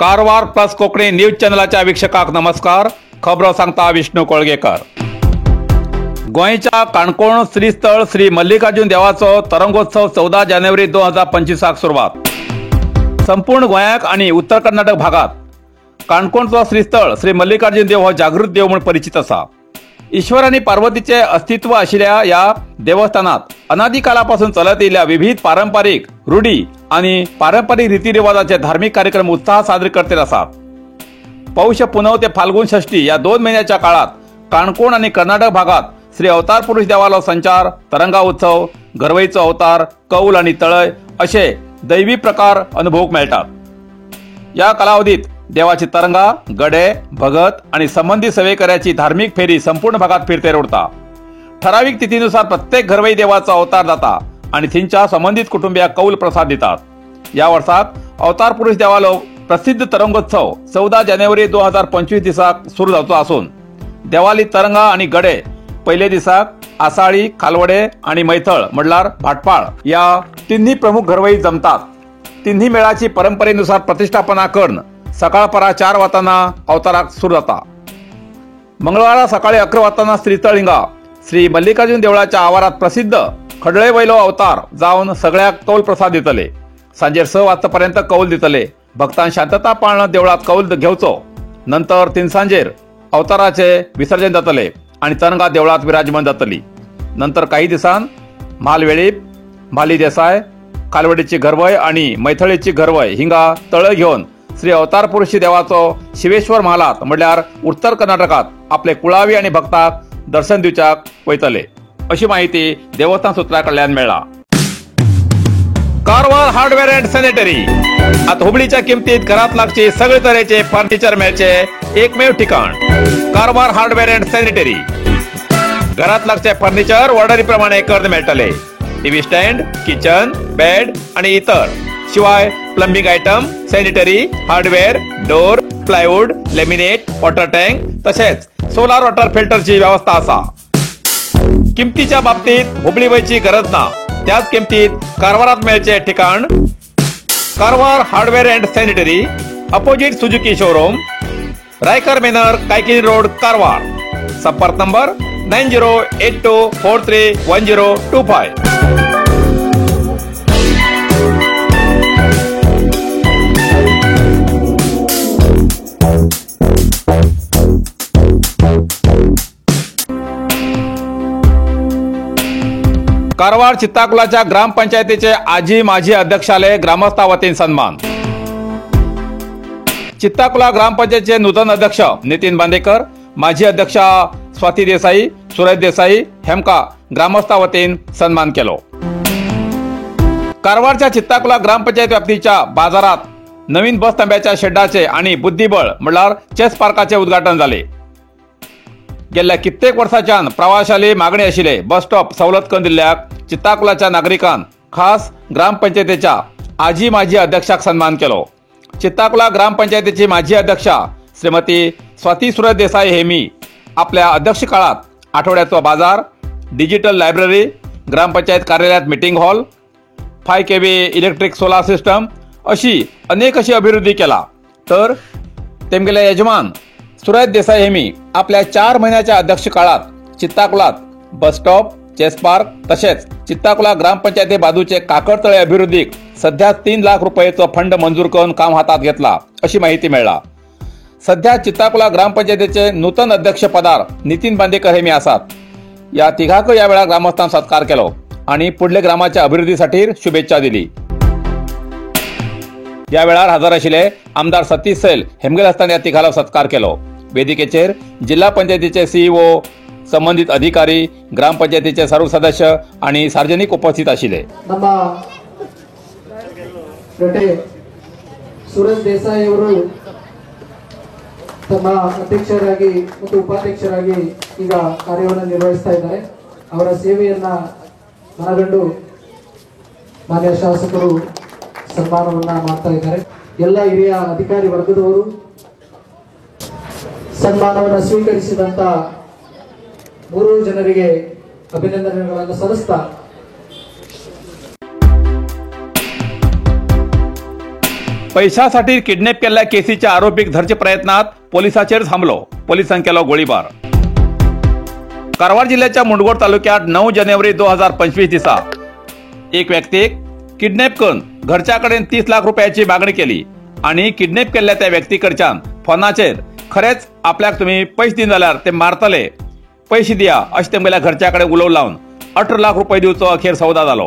Karwar plus Konkani news चॅनलाच्या वीक्षकांक नमस्कार. खबरो सांगता विष्णू कोळगेकर. गोंयच्या काणकोण श्रीस्थळ श्री मल्लिकार्जुन देवाचो तरंगोत्सव 14 जानेवारी 2025 सुरवात. संपूर्ण गोंयाक आणि उत्तर कर्नाटक भागात काणकोणचो श्रीस्थळ श्री मल्लिकार्जुन देव हो जागृत देव म्हणून परिचित आसा. ईश्वर आणि पार्वतीचे अस्तित्व आशिल्ल्या या देवस्थानात अनादी काळापासून चलत येयल्या विविध पारंपरिक रूढी आणि पारंपरिक रीतिरिवाजाचे धार्मिक कार्यक्रम उत्साहात साजरे करते असतात. पौष पुनव ते फाल्गुन षष्ठी या 2 महिन्याच्या काळात काणकोण आणि कर्नाटक भागात श्री अवतार पुरुष देवालो संचार, तरंगा उत्सव, घरवईचो अवतार, कौल आणि तळय असे दैवी प्रकार अनुभवूक मेळटात. या कालावधीत देवाची तरंगा, गडे, भगत आणि संबंधित सेवेकऱ्याची धार्मिक फेरी संपूर्ण भागात फिरते उरता. ठराविक तिथीनुसार प्रत्येक घरवई देवाचा अवतार जाता आणि थिंच्या संबंधित कुटुंबियाक कौल प्रसाद दितात. या वर्षात अवतार पुरुष देवालो प्रसिद्ध तरंगोत्सव 14 जानेवारी 2025 दिसाक सुरू जावचो असून देवाली तरंगा आणि गडे पहिले दिसाक आसाळी, खालवडे आणि मैथळ म्हणल्यार भाटपाळ या तिन्ही प्रमुख घरवई जमतात. तिन्ही मेळाची परंपरेनुसार प्रतिष्ठापना करून सकाळपरा 4 वाताना अवताराक सुरू जाता. मंगळवारा सकाळी 11 वाताना श्रीस्थळिंगा श्री मल्लिकार्जुन देवळाच्या आवारात प्रसिद्ध खडळे वयलो अवतार जावन सगळ्याक कौल प्रसाद दितले. सांजेर 6 वाजतापर्यंत कौल दितले. भक्तांनी शांतता पाळन देवळात कौल घेवचो. नंतर 3 सांजेर अवताराचे विसर्जन जातले आणि तरंगा देवळात विराजमान जातली. नंतर काही दिसान म्हालवेळीप, म्हाली देसाय, खालवडीची घरवय आणि मैथळेची घरवय हिंगा तळ घेऊन श्री अवतार पुरुष देवाचो शिवेश्वर महालात म्हणल्यार उत्तर कर्नाटकात आपले कुळावी आणि भक्ताक दर्शन दिवच्याक वयतले अशी माहिती देवस्थान सूत्राकडल्यान मेळ्ळा. Karwar hardware and sanitary. आता हुबळीच्या किमतीत घरात लागचे सगळे तऱ्हेचे फर्निचर मेळचे एकमेव ठिकाण कारवार हार्डवेअर अँड सॅनिटरी. घरात लागचे फर्निचर ऑर्डरी प्रमाणे कर्ज मेळटले. टीव्ही स्टँड, किचन, बेड आणि इतर शिवाय plumbing item, sanitary, hardware, door, plywood, laminate, water tank तसेच सोलार वॉटर फिल्टरची व्यवस्था असा. किमतीच्या बाबतीत हुबळी वयची गरज ना. त्याच किमतीत कारवारात मेळचे ठिकाण Karwar hardware and sanitary, opposite Suzuki showroom, Raikar manor, Kaikini road, Karwar. संपर्क नंबर 9082431025. कारवार चित्ताकुलाच्या ग्रामपंचायतीचे आजी माजी अध्यक्षालय ग्रामस्था वतीन सन्मान. चित्ताकुला ग्रामपंचायतीचे नूतन अध्यक्ष नितीन बांदेकर, माजी अध्यक्षा स्वाती देसाई, सुरेश देसाई हेमका ग्रामस्था वतीन सन्मान केलो. कारवारच्या चित्ताकुला ग्रामपंचायत व्याप्तीच्या बाजारात नवीन बस थांब्याच्या शेडाचे आणि बुद्धिबळ म्हणल्यार चेस पार्काचे उद्घाटन झाले. गेल्या कित्येक वर्षाच्यान प्रवाशाली मागणी आशिल्ले बस स्टॉप सवलत करून दिल्ल्याक चित्ताकुलाच्या नागरिकांन खास ग्रामपंचायतीच्या आजी माजी अध्यक्षाक सन्मान केलो. चित्ताकुला ग्रामपंचायतीची माजी अध्यक्षा श्रीमती स्वाती सुरेश देसाई हेमी आपल्या अध्यक्ष काळात आठवड्याचो बाजार, डिजिटल लायब्ररी, ग्रामपंचायत कार्यालयात meeting hall, 5 kV electric solar system अशी अनेक अभिवृद्धी केला. तर तेमगेले यजमान सुरेश देसाई हेमी आपल्या 4 महिन्याच्या अध्यक्ष काळात चित्ताकुलात बस स्टॉप, चेस पार्क तसेच चित्ताकुला ग्रामपंचायती बाजूचे काकडतळे अभिवृद्धीक सध्या 3 लाख रुपयेचो फंड मंजूर करून काम हातात घेतला अशी माहिती मिळाला. सध्या चित्ताकुला ग्रामपंचायतीचे नूतन अध्यक्ष पदार नितीन बांदेकर हेमी आसात. या तिघाक या वेळा ग्रामस्थान सत्कार केलो आणि पुढले ग्रामाच्या अभिवृद्धीसाठी शुभेच्छा दिली. या वेळार हजर आशिल्ले आमदार सतीश सैल हेमगेल हस्तान या तिघाला सत्कार केलो. वेदिकेचेर जिल्हा पंचायतीचे सीईओ, संबंधित अधिकारी, ग्रामपंचायतीचे सर्व सदस्य आणि सार्वजनिक उपस्थित आशिल्ले. ಸುರೇಶ್ ದೇಸಾಯಿ ಅವರು ತಮ್ಮ ಅಧ್ಯಕ್ಷರಾಗಿ ಮತ್ತು ಉಪಾಧ್ಯಕ್ಷರಾಗಿ ಈಗ ಕಾರ್ಯವನ್ನು ನಿರ್ವಹಿಸ್ತಾ ಇದ್ದಾರೆ. ಅವರ ಸೇವೆಯನ್ನ ಮನಗಂಡು ಮಾನ್ಯ ಶಾಸಕರು ಸನ್ಮಾನವನ್ನ ಮಾಡ್ತಾ ಇದ್ದಾರೆ. ಎಲ್ಲ ಹಿರಿಯ ಅಧಿಕಾರಿ ವರ್ಗದವರು ಸನ್ಮಾನವನ್ನು ಸ್ವೀಕರಿಸಿದಂತ 3 ಜನರಿಗೆ ಅಭಿನಂದನೆಗಳನ್ನು ಸಲ್ಲಿಸ್ತಾ पैशासाठी किडनॅप केलेल्या केसीच्या आरोपीक धरचे प्रयत्नात पोलिसांचेर हमलो, पोलिसांनी केलो गोळीबार. कारवार जिल्ह्याच्या मुंडगोड तालुक्यात 9 जानेवारी 2025 दिसा एक व्यक्तीक किडनॅप करून घरच्या कडेन 30 लाख रुपयाची मागणी केली आणि किडनॅप केल्ल्या त्या व्यक्ती कडच्यान फोनाचेर खरेच आपल्याक तुम्ही पैसे दिन जाल्यार ते मारतले, पैसे दिया अशें तेंगेल्या घरच्या कडेन उलोव लावन 18 लाख रुपये दिवचो अखेर सौदा जालो.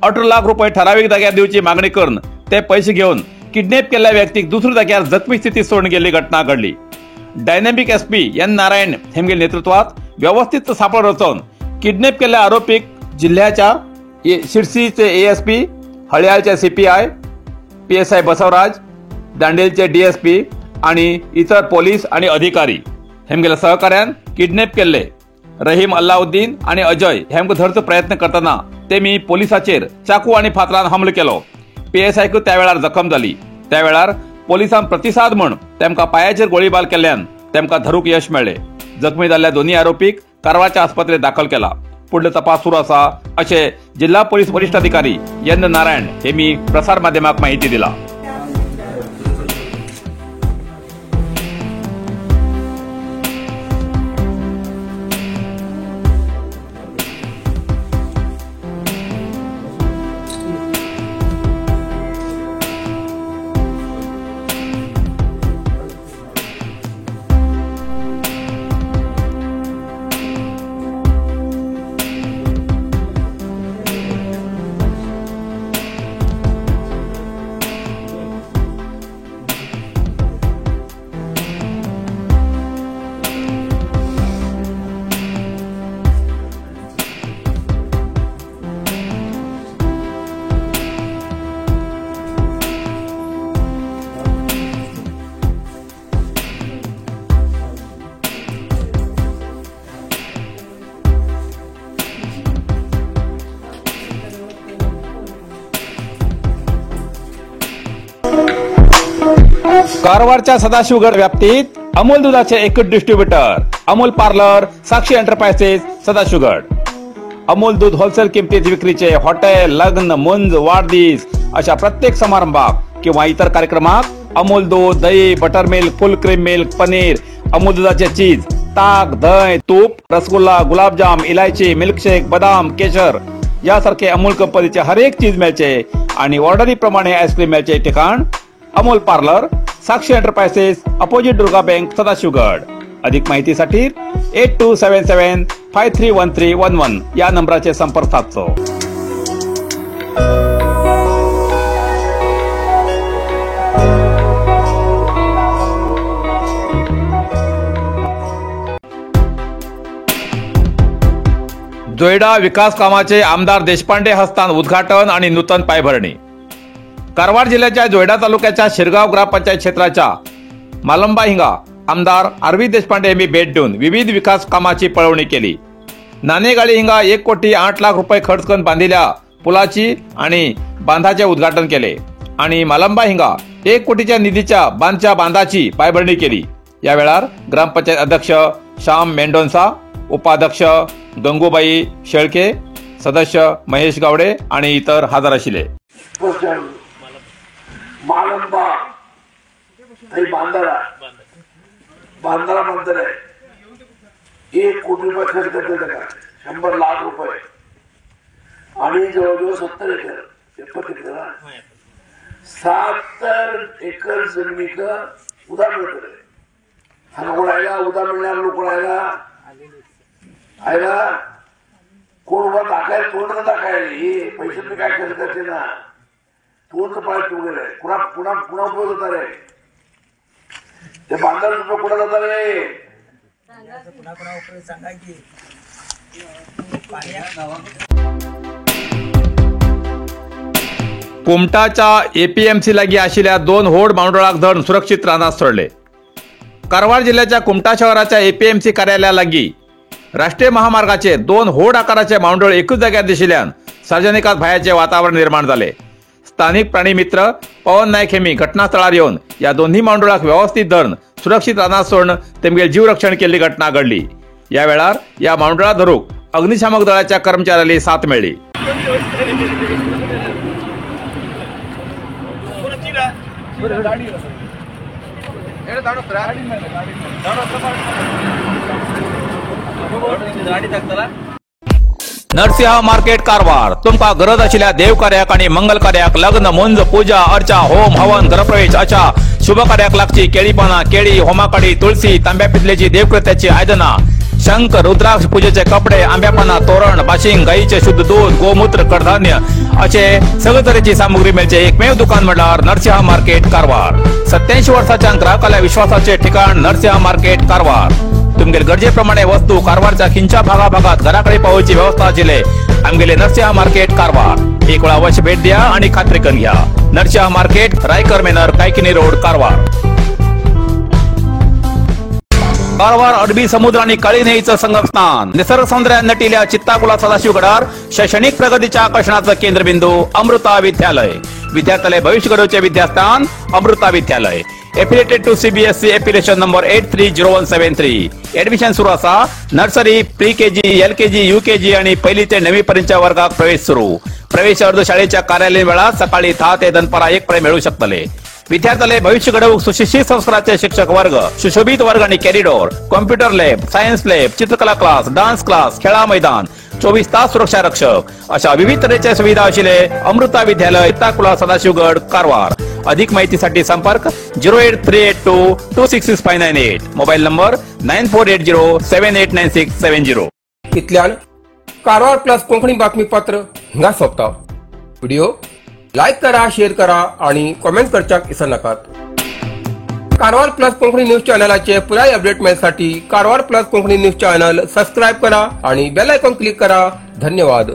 18 लाख रुपये ठराविक जाग्यार दिवची मागणी करून ते पैसे घेवन किडनॅप केल्ल्या व्यक्तीक दुसऱ्या जाग्यार जखमी स्थितीत सोडून गेल्ली घटना घडली. Dynamic SP N Narayan Hemage नेतृत्वात व्यवस्थित सापळ रचून किडनॅप केल्ल्या आरोपीक जिल्ह्याच्या शिरसीचे एएसपी, हळयाळचे सीपीआय, पीएसआय बसवराज, दांडेलचे डीएसपी आणि इतर पोलीस आणि अधिकारी हेमगेल्या सहकार्यान किडनॅप केल्ले रहीम अल्लाउद्दीन आणि अजय हेमकां धरचो प्रयत्न करतना तेमी पोलिसांचेर चाकू आणि फातरान हमलो केलो. पीएसआयक त्या वेळार जखम जाली. त्या वेळार पोलिसांन प्रतिसाद म्हूण तेमकां पायाचेर गोळीबार केल्ल्यान तेमकां धरूंक यश मेळ्ळें. जखमी जाल्ल्या दोन्ही आरोपीक कारवारच्या आस्पत्रेत दाखल केला. पुढले तपास सुरू आसा अशें जिल्हा पोलीस वरिष्ठ अधिकारी एन नारायण हेमी प्रसार माध्यमाक माहिती दिला. कारवारच्या सदाशिवगड व्याप्तीत अमूल दुधाचे एकच distributor Amul parlour, Sakshi enterprises, Sadashivgad. Amul दूध होलसेल किमतीत विक्रीचे हॉटेल, लग्न, मुंज, वाढदिवस अशा प्रत्येक समारंभाक किंवा इतर कार्यक्रमात अमूल दूध, दही, बटर मिल्क, फुल क्रीम मिल्क, पनीर, अमूल दुधाचे चीज, ताक, दही, तूप, रसगुल्ला, गुलाबजाम, इलायची, मिल्कशेक, बदाम, केशर यासारखे अमूल कंपनीचे हर एक चीज मिळचे आणि ऑर्डरी प्रमाणे आईस्क्रीम मिळचे ठिकाण Amul parlour, Sakshi enterprises, opposite Durga bank, Sadashivgad. अधिक माहितीसाठी 8277531311 या नंबराचे संपर्क साधचो. जोयडा विकास कामाचे आमदार देशपांडे हस्तान उद्घाटन आणि नूतन पायभरणी. कारवार जिल्ह्याच्या जोयडा तालुक्याच्या शिरगाव ग्रामपंचायत क्षेत्राच्या मालंबा हिंगा आमदार आरवी देशपांडे यांनी भेट देऊन विविध विकास कामाची पळवणी केली. नाणेगाळी हिंगा 1,08,00,000 रुपये खर्च करून बांधिल्या पुलाची आणि बांधाचे उद्घाटन केले आणि मालंबा हिंगा 1 कोटीच्या निधीच्या बांधाची पायभरणी केली. या वेळार ग्रामपंचायत अध्यक्ष श्याम मेंडोन्सा, उपाध्यक्ष गंगूबाई शेळके, सदस्य महेश गावडे आणि इतर हजर आशिल्ले. मालंबा बांधारा म्हणताय 1 कोटी रुपये खर्च करते त्याला 100 लाख रुपये आणि जवळजवळ 70 एकर 70 एकर जमिनीक उदा मिळत हा कोण आयला उदा मिळणार लोक आयला कोण उभा टाकाय तोंड टाकाय पैसे मी काय खर्च करते ना तोंड पाहिजे वगैरे पुन्हा पुन्हा पुन्हा उपयोग होता रे ते बांधायला रुपये कुठं जाता रे कुमटाच्या एपीएमसी लागी आशिल्ल्या 2 होड मांडोळाक धरून सुरक्षित रानात सोडले. कारवार जिल्ह्याच्या कुमटा शहराच्या एपीएमसी कार्यालया लागी राष्ट्रीय महामार्गाचे 2 होड आकाराचे मांडोळ एकूच जाग्यार दिशिल्ल्यान सार्वजनिकांत भयाचे वातावरण निर्माण झाले. स्थानिक प्राणी मित्र पवन नायक हेमी घटनास्थळार येवन या दोन्ही मांडोळाक व्यवस्थित धरून सुरक्षित रानात सोडून तेमगे जीव रक्षण केल्ली घटना घडली. या वेळार या मांडोळा धरूक अग्निशामक दळाच्या कर्मचाऱ्यांनी साथ मेळ्ळी. नरसिंह मार्केट कारवार तुमका गरज असलेल्या देवकार्याक आणि मंगल कार्याक लग्न मुंज पूजा अर्चा होम हवन गृहप्रवेश अशा शुभ कार्याक लागची केळी पाना केळी होमाकडी तुळशी तांब्या पितलेची देवकृत्याची आयदना शंख रुद्राक्ष पूजेचे कपडे आंब्या पाना तोरण बाशिंग गाईचे शुद्ध दूध गोमूत्र कडधान्य असे सगळे तऱ्हेची सामुग्री मिळचे एकमेव दुकान म्हणल्यार नरसिंह मार्केट कारवार 87 वर्षाच्या ग्राहकाला विश्वासाचे ठिकाण नरसिंह मार्केट कारवार तुमगे गरजेप्रमाणे वस्तू कारवारच्या खिंच्या भागाभागात घराकडे पावची व्यवस्था आशिल्ले आमगेले नरसिंह मार्केट कारवार एक वेळा अवश्य भेट द्या आणि खात्री करून घ्या Narasimha market Raikar manor Kaikini road Karwar Karwar अरबी समुद्र आणि काळी नदीचं संगम स्नान निसर्ग सौंदर्याने नटिल्या चित्ताकुला सदाशिवगडार शैक्षणिक प्रगतीच्या आकर्षणाचं केंद्रबिंदू अमृता विद्यालय विद्यार्थ्यालय भविष्य घडवचे विद्यास्थान Amrita Vidyalaya affiliated to CBSE application number 830173 admission सुरू असा nursery pre KG LKG UKG आणि पहिली ते 9वी पर्यंतच्या वर्गात प्रवेश सुरू प्रवेश अर्ज शाळेच्या कार्यालयीन वेळा सकाळी 10 ते दनपारा 1 पर्यंत मिळू शकतले विद्यार्थ्यालय भविष्य घडवूक सुशिक्षित संस्काराचे शिक्षक वर्ग सुशोभित वर्ग आणि corridor computer lab science lab चित्रकला क्लास डान्स क्लास खेळा मैदान 24 तास सुरक्षा रक्षक अशा विविध तऱ्हेच्या सुविधा असलेले अमृता विद्यालय चित्ताकुला सदाशिवगड कारवार अधिक माहितीसाठी संपर्क 08382266598 मोबाईल नंबर 9480789670 इतल्यान कारवार प्लस कोंकणी बातमीपत्र हिंगा सोंपता व्हिडिओ लाईक करा शेअर करा आणि कमेंट करच्याक विसरू नाकात कारवार प्लस कोंकणी न्यूज चॅनलाचे पुराय अपडेट मेळसाठी Karwar plus Konkani news channel subscribe करा आणि बेल आयकॉन क्लिक करा धन्यवाद।